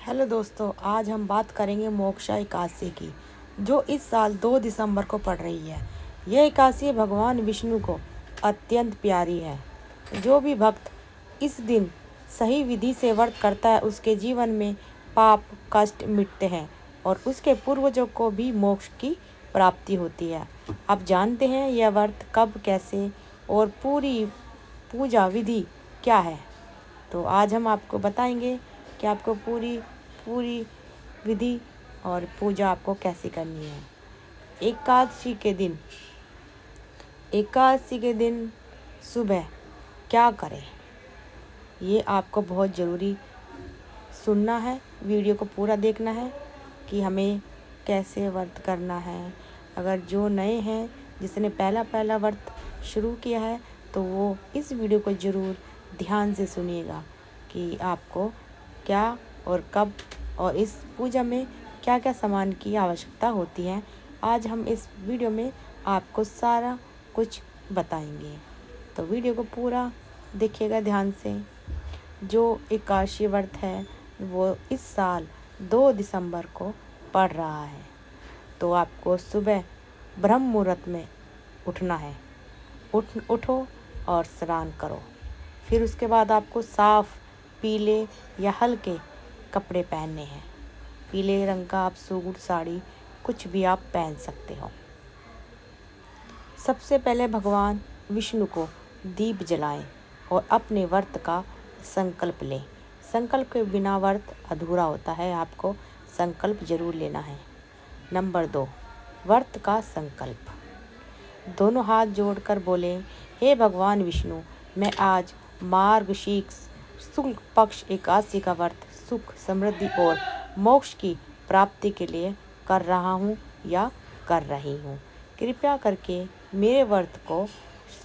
Hello दोस्तों, आज हम बात करेंगे मोक्षा एकादशी की, जो इस साल 2 दिसंबर को पड़ रही है। यह एकादशी भगवान विष्णु को अत्यंत प्यारी है। जो भी भक्त इस दिन सही विधि से व्रत करता है, उसके जीवन में पाप कष्ट मिटते हैं और उसके पूर्वजों को भी मोक्ष की प्राप्ति होती है। अब जानते हैं यह व्रत कब, कैसे और पूरी पूजा विधि क्या है। तो आज हम आपको बताएंगे कि आपको पूरी पूरी विधि और पूजा आपको कैसे करनी है। एकादशी के दिन सुबह क्या करें, ये आपको बहुत ज़रूरी सुनना है। वीडियो को पूरा देखना है कि हमें कैसे व्रत करना है। अगर जो नए हैं, जिसने पहला व्रत शुरू किया है, तो वो इस वीडियो को ज़रूर ध्यान से सुनिएगा कि आपको क्या और कब और इस पूजा में क्या क्या सामान की आवश्यकता होती है। आज हम इस वीडियो में आपको सारा कुछ बताएंगे, तो वीडियो को पूरा देखिएगा ध्यान से। जो एकादशी व्रत है वो इस साल 2 दिसंबर को पड़ रहा है, तो आपको सुबह ब्रह्म मुहूर्त में उठना है। उठो और स्नान करो। फिर उसके बाद आपको साफ पीले या हल्के कपड़े पहनने हैं। पीले रंग का आप सूट साड़ी कुछ भी आप पहन सकते हो। सबसे पहले भगवान विष्णु को दीप जलाएं और अपने व्रत का संकल्प लें। संकल्प के बिना व्रत अधूरा होता है, आपको संकल्प जरूर लेना है। नंबर 2, व्रत का संकल्प। दोनों हाथ जोड़कर बोलें, हे भगवान विष्णु, मैं आज मार्गशीर्ष शुक्ल पक्ष एकादशी का व्रत सुख समृद्धि और मोक्ष की प्राप्ति के लिए कर रहा हूँ या कर रही हूँ। कृपया करके मेरे व्रत को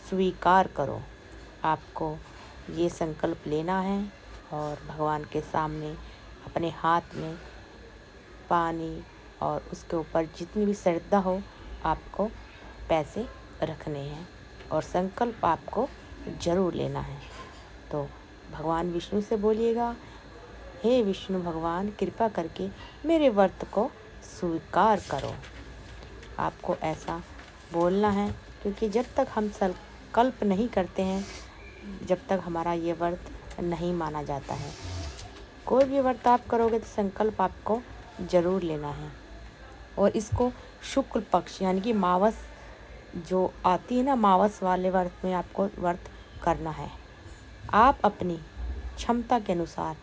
स्वीकार करो। आपको ये संकल्प लेना है और भगवान के सामने अपने हाथ में पानी और उसके ऊपर जितनी भी श्रद्धा हो आपको पैसे रखने हैं और संकल्प आपको ज़रूर लेना है। तो भगवान विष्णु से बोलिएगा, हे विष्णु भगवान, कृपा करके मेरे व्रत को स्वीकार करो। आपको ऐसा बोलना है, क्योंकि जब तक हम संकल्प नहीं करते हैं, जब तक हमारा ये व्रत नहीं माना जाता है। कोई भी व्रत आप करोगे तो संकल्प आपको ज़रूर लेना है। और इसको शुक्ल पक्ष यानी कि मावस जो आती है ना, मावस वाले व्रत में आपको व्रत करना है। आप अपनी क्षमता के अनुसार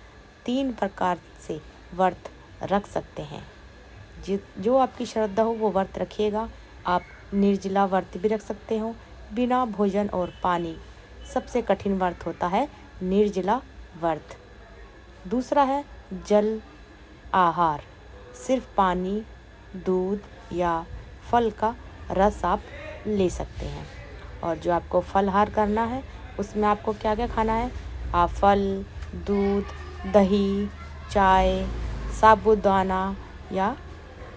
3 प्रकार से व्रत रख सकते हैं। जो आपकी श्रद्धा हो वो व्रत रखिएगा। आप निर्जला व्रत भी रख सकते हो, बिना भोजन और पानी। सबसे कठिन व्रत होता है निर्जला व्रत। दूसरा है जल आहार, सिर्फ पानी, दूध या फल का रस आप ले सकते हैं। और जो आपको फलाहार करना है, उसमें आपको क्या क्या खाना है, आप फल, दूध, दही, चाय, साबूदाना या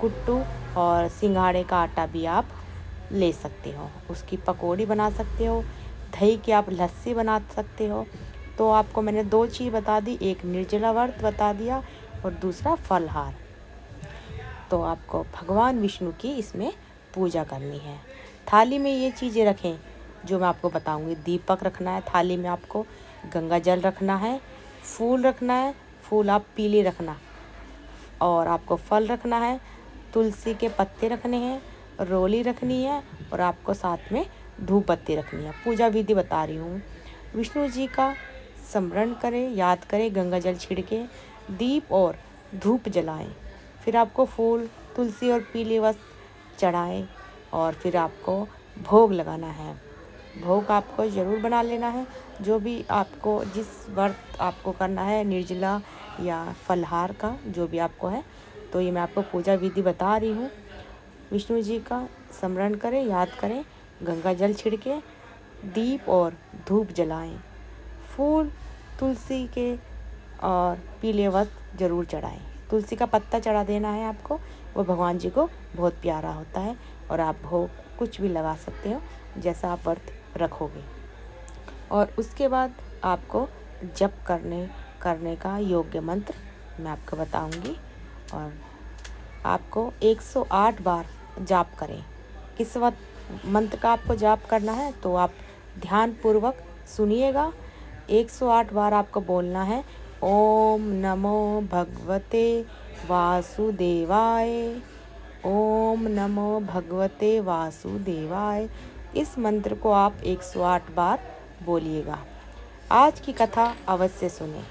कुट्टू और सिंघाड़े का आटा भी आप ले सकते हो। उसकी पकौड़ी बना सकते हो, दही की आप लस्सी बना सकते हो। तो आपको मैंने 2 चीज़ बता दी, एक निर्जला व्रत बता दिया और दूसरा फलाहार। तो आपको भगवान विष्णु की इसमें पूजा करनी है। थाली में ये चीज़ें रखें जो मैं आपको बताऊंगी। दीपक रखना है, थाली में आपको गंगा जल रखना है, फूल रखना है, फूल आप पीले रखना, और आपको फल रखना है, तुलसी के पत्ते रखने हैं, रोली रखनी है और आपको साथ में धूप बत्ती रखनी है। पूजा विधि बता रही हूँ। विष्णु जी का स्मरण करें, याद करें, गंगा जल छिड़के, दीप और धूप जलाएं। फिर आपको फूल, तुलसी और पीले वस्त्र चढ़ाएं और फिर आपको भोग लगाना है। भोग आपको ज़रूर बना लेना है। जो भी आपको जिस व्रत आपको करना है, निर्जला या फलाहार का, जो भी आपको है। तो ये मैं आपको पूजा विधि बता रही हूँ। विष्णु जी का स्मरण करें, याद करें, गंगा जल छिड़के, दीप और धूप जलाएं, फूल, तुलसी के और पीले वस्त्र जरूर चढ़ाएं। तुलसी का पत्ता चढ़ा देना है आपको, वो भगवान जी को बहुत प्यारा होता है। और आप भोग कुछ भी लगा सकते हो जैसा आप व्रत रखोगे। और उसके बाद आपको जप करने का योग्य मंत्र मैं आपको बताऊंगी। और आपको 108 बार जाप करें। किस वक्त मंत्र का आपको जाप करना है तो आप ध्यानपूर्वक सुनिएगा। 108 बार आपको बोलना है, ओम नमो भगवते वासुदेवाय, ओम नमो भगवते वासुदेवाय। इस मंत्र को आप 108 बार बोलिएगा। आज की कथा अवश्य सुने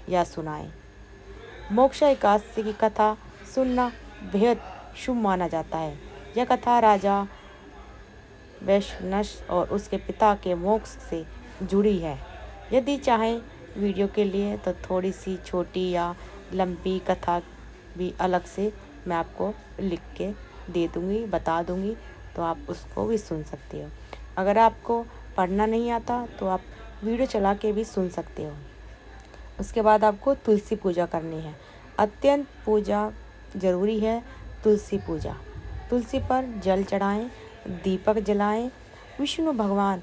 या सुनाएं। मोक्ष एकादशी की कथा सुनना बेहद शुभ माना जाता है। यह कथा राजा वैश्वानस और उसके पिता के मोक्ष से जुड़ी है। यदि चाहें वीडियो के लिए तो थोड़ी सी छोटी या लंबी कथा भी अलग से मैं आपको लिख के दे दूँगी, बता दूँगी, तो आप उसको भी सुन सकते हो। अगर आपको पढ़ना नहीं आता तो आप वीडियो चला के भी सुन सकते हो। उसके बाद आपको तुलसी पूजा करनी है। अत्यंत पूजा ज़रूरी है तुलसी पूजा। तुलसी पर जल चढ़ाएं, दीपक जलाएं। विष्णु भगवान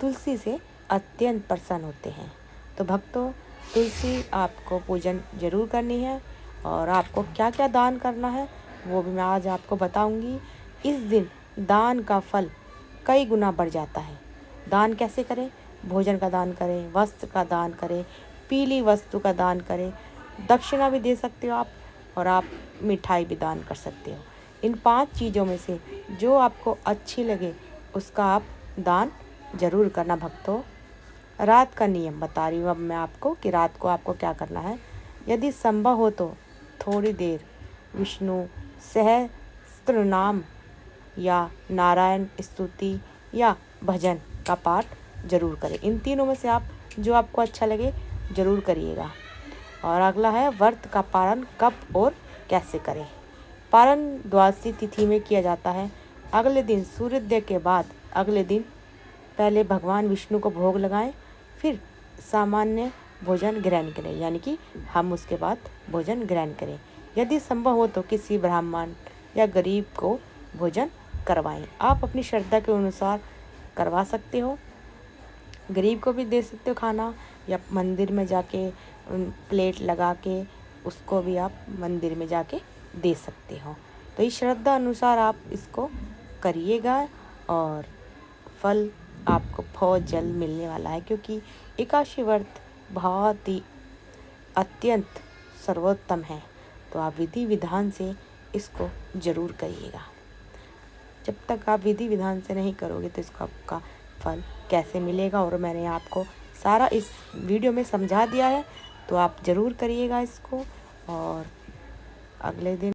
तुलसी से अत्यंत प्रसन्न होते हैं। तो भक्तों, तुलसी आपको पूजन जरूर करनी है। और आपको क्या क्या दान करना है वो भी मैं आज आपको बताऊंगी। इस दिन दान का फल कई गुना बढ़ जाता है। दान कैसे करें? भोजन का दान करें, वस्त्र का दान करें, पीली वस्तु का दान करें, दक्षिणा भी दे सकते हो आप, और आप मिठाई भी दान कर सकते हो। इन 5 चीज़ों में से जो आपको अच्छी लगे उसका आप दान जरूर करना भक्तों। रात का नियम बता रही हूँ अब मैं आपको कि रात को आपको क्या करना है। यदि संभव हो तो थोड़ी देर विष्णु सहस्त्र नाम या नारायण स्तुति या भजन का पाठ जरूर करें। इन तीनों में से आप जो आपको अच्छा लगे जरूर करिएगा। और अगला है व्रत का पालन कब और कैसे करें। पालन द्वादशी तिथि में किया जाता है। अगले दिन सूर्योदय के बाद अगले दिन पहले भगवान विष्णु को भोग लगाएं, फिर सामान्य भोजन ग्रहण करें, यानी कि हम उसके बाद भोजन ग्रहण करें। यदि संभव हो तो किसी ब्राह्मण या गरीब को भोजन करवाएं। आप अपनी श्रद्धा के अनुसार करवा सकते हो। गरीब को भी दे सकते हो खाना, या मंदिर में जाके प्लेट लगा के उसको भी आप मंदिर में जाके दे सकते हो। तो इस श्रद्धा अनुसार आप इसको करिएगा और फल आपको बहुत जल्द मिलने वाला है, क्योंकि एकादशी व्रत बहुत ही अत्यंत सर्वोत्तम है। तो आप विधि विधान से इसको ज़रूर करिएगा। जब तक आप विधि विधान से नहीं करोगे तो इसको आपका फल कैसे मिलेगा। और मैंने आपको सारा इस वीडियो में समझा दिया है, तो आप ज़रूर करिएगा इसको। और अगले दिन